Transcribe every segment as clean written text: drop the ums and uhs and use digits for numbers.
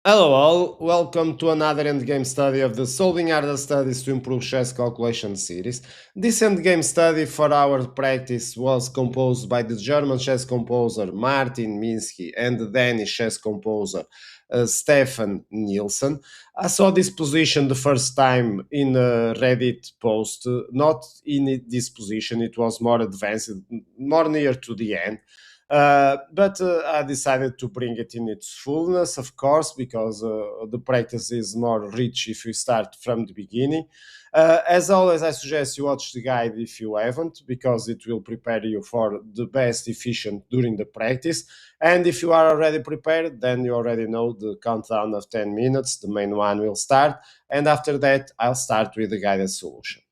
Hello all, welcome to another endgame study of the Solving Harder Studies to Improve Chess Calculation series. This endgame study for our practice was composed by the German chess composer Martin Minski and the Danish chess composer Steffen Nielsen. I saw this position the first time in a Reddit post, not in this position, it was more advanced, more near to the end. But I decided to bring it in its fullness, of course, because the practice is more rich if you start from the beginning. As always, I suggest you watch the guide if you haven't, because it will prepare you for the best efficient during the practice. And if you are already prepared, then you already know the countdown of 10 minutes, the main one will start. And after that, I'll start with the guided solution.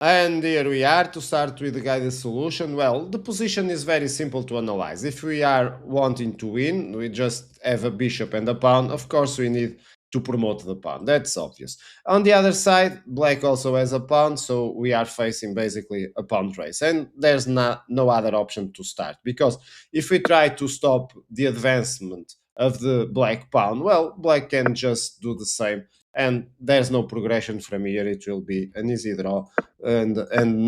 And here we are to start with the guided solution. Well, the position is very simple to analyze. If we are wanting to win, we just have a bishop and a pawn. Of course, we need to promote the pawn. That's obvious. On the other side, black also has a pawn, so we are facing basically a pawn race. And there's no other option to start, because if we try to stop the advancement of the black pawn, well, black can just do the same, and there's no progression from here. It will be an easy draw, and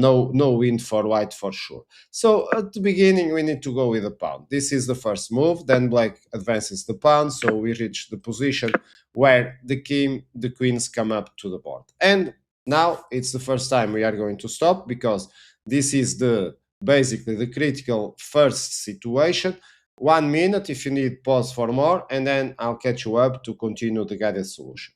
no win for white for sure. So at the beginning we need to go with the pawn. This is the first move. Then black advances the pawn, so we reach the position where the queens come up to the board. And now it's the first time we are going to stop, because this is the basically the critical first situation. 1 minute. If you need, pause for more, and then I'll catch you up to continue the guided solution.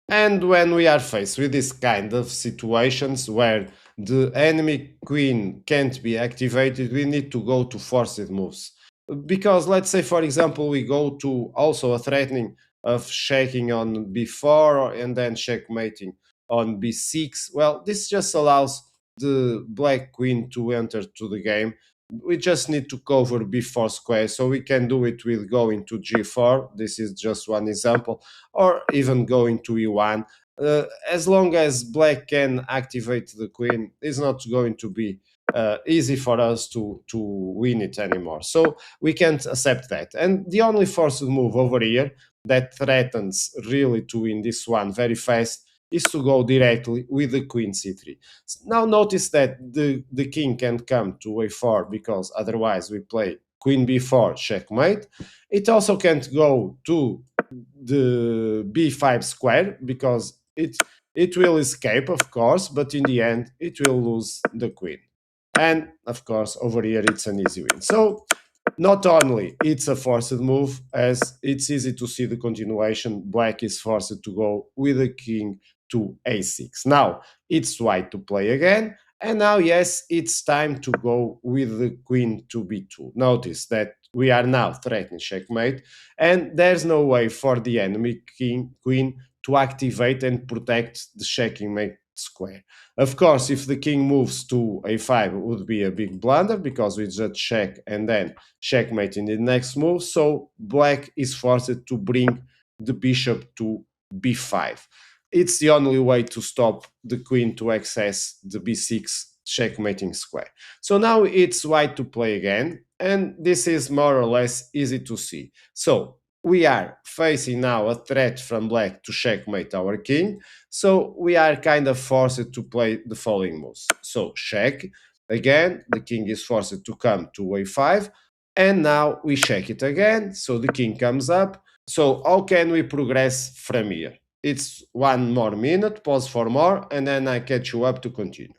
And when we are faced with this kind of situations where the enemy queen can't be activated, we need to go to forced moves. Because let's say, for example, we go to also a threatening of shaking on b4 and then checkmating on b6. Well, this just allows the black queen to enter to the game. We just need to cover b4 square, so we can do it with going to g4. This is just one example, or even going to e1. As long as black can activate the queen, it's not going to be easy for us to win it anymore. So we can't accept that. And the only forced move over here that threatens really to win this one very fast is to go directly with the queen c3. Now notice that the king can't come to a4, because otherwise we play queen b4 checkmate. It also can't go to the b5 square, because it will escape, of course, but in the end it will lose the queen. And of course over here it's an easy win. So not only it's a forced move, as it's easy to see the continuation. Black is forced to go with the king to a6. Now it's white to play again, and now yes, it's time to go with the queen to b2. Notice that we are now threatening checkmate, and there's no way for the enemy queen to activate and protect the checkmate square. Of course, if the king moves to a5, it would be a big blunder, because we just check and then checkmate in the next move. So black is forced to bring the bishop to b5. It's the only way to stop the queen to access the b6 checkmating square. So now it's white to play again, and this is more or less easy to see. So we are facing now a threat from black to checkmate our king. So we are kind of forced to play the following moves. So check. Again, the king is forced to come to a5. And now we check it again. So the king comes up. So how can we progress from here? It's 1 more minute, pause for more, and then I catch you up to continue.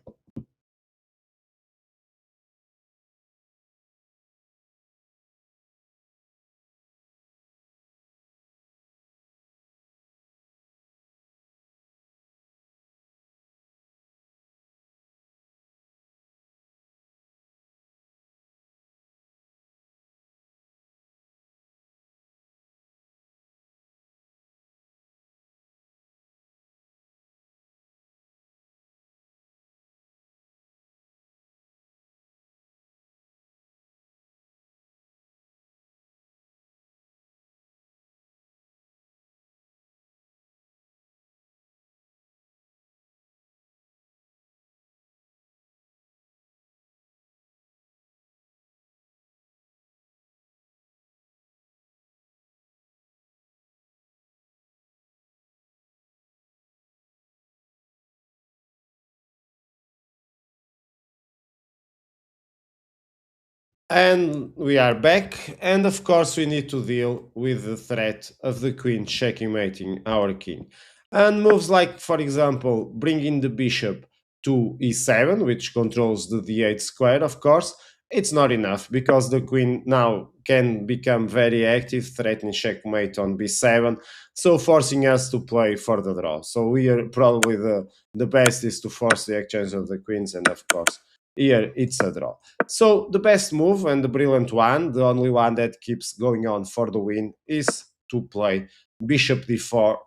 And we are back, and of course we need to deal with the threat of the queen checkmating our king. And moves like, for example, bringing the bishop to e7, which controls the d8 square, of course, it's not enough because the queen now can become very active, threatening checkmate on b7, so forcing us to play for the draw. So here probably the best is to force the exchange of the queens, and of course here it's a draw. So the best move and the brilliant one, the only one that keeps going on for the win, is to play bishop d4.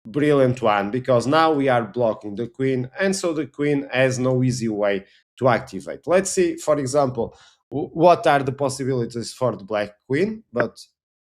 Brilliant one, because now we are blocking the queen, and so the queen has no easy way to activate. Let's see, for example, what are the possibilities for the black queen, but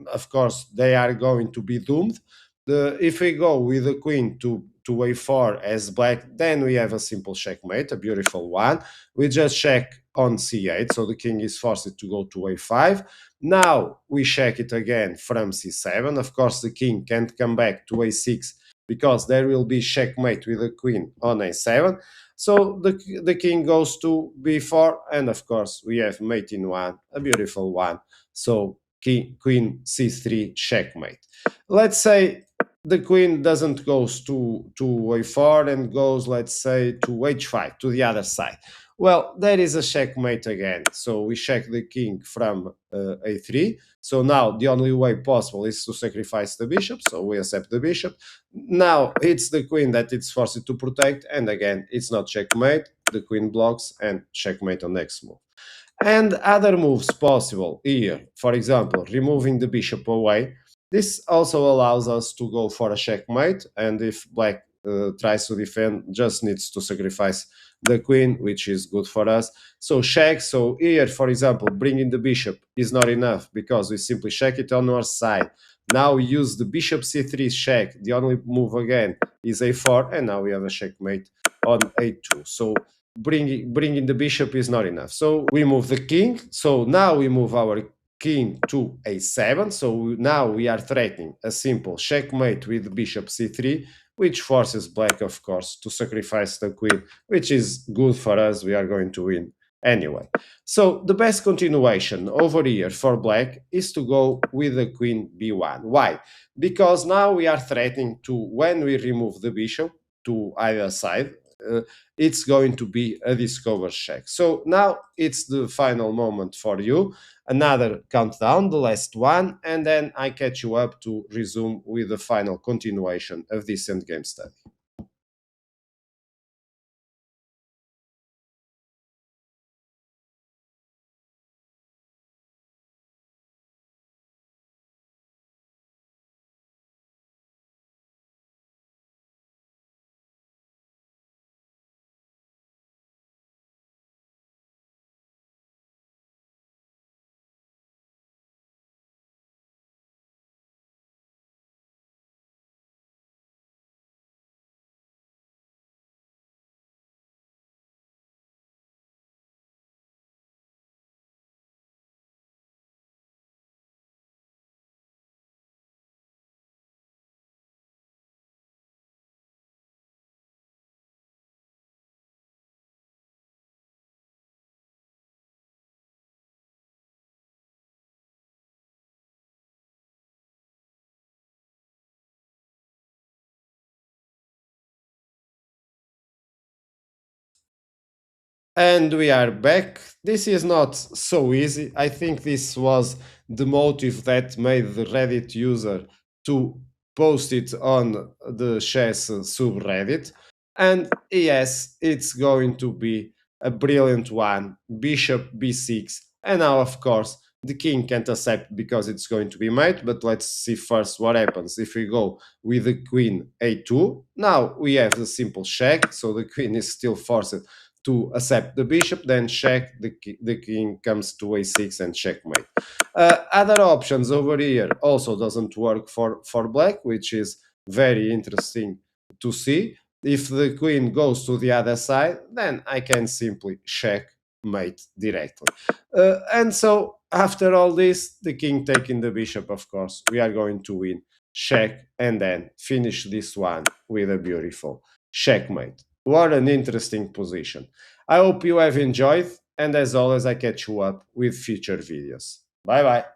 of course they are going to be doomed. If we go with the queen to a4 as black, then we have a simple checkmate, a beautiful one. We just check on c8, so the king is forced to go to a5. Now we check it again from c7. Of course, the king can't come back to a6 because there will be checkmate with the queen on a7. So the king goes to b4, and of course we have mate in one, a beautiful one. So queen c3 checkmate. Let's say the queen doesn't goes to a4 and goes, let's say, to h5, to the other side. Well, there is a checkmate again. So we check the king from a3. So now the only way possible is to sacrifice the bishop. So we accept the bishop. Now it's the queen that it's forced to protect. And again, it's not checkmate. The queen blocks and checkmate on next move. And other moves possible here, for example, removing the bishop away. This also allows us to go for a checkmate, and if black tries to defend, just needs to sacrifice the queen, which is good for us. So check. So here, for example, bringing the bishop is not enough because we simply check it on our side. Now we use the bishop c3 check. The only move again is a4, and now we have a checkmate on a2. So bringing the bishop is not enough. So we move the king. So now we move our king to a7. So now we are threatening a simple checkmate with bishop c3, which forces black, of course, to sacrifice the queen, which is good for us. We are going to win anyway. So the best continuation over here for black is to go with the queen b1. Why? Because now we are threatening to, when we remove the bishop to either side, uh, it's going to be a discover check. So now it's the final moment for you. Another countdown, the last one, and then I catch you up to resume with the final continuation of this endgame study. And we are back. This is not so easy. I think this was the motive that made the Reddit user to post it on the chess subreddit. And yes, it's going to be a brilliant one. Bishop b6. And now, of course, the king can't accept because it's going to be mate. But let's see first what happens if we go with the queen a2. Now we have the simple check. So the queen is still forced to accept the bishop, then check, the king comes to a6 and checkmate. Other options over here also doesn't work for black, which is very interesting to see. If the queen goes to the other side, then I can simply checkmate directly. And so after all this, the king taking the bishop, of course, we are going to win. Check, and then finish this one with a beautiful checkmate. What an interesting position. I hope you have enjoyed. and as always, I catch you up with future videos. Bye bye.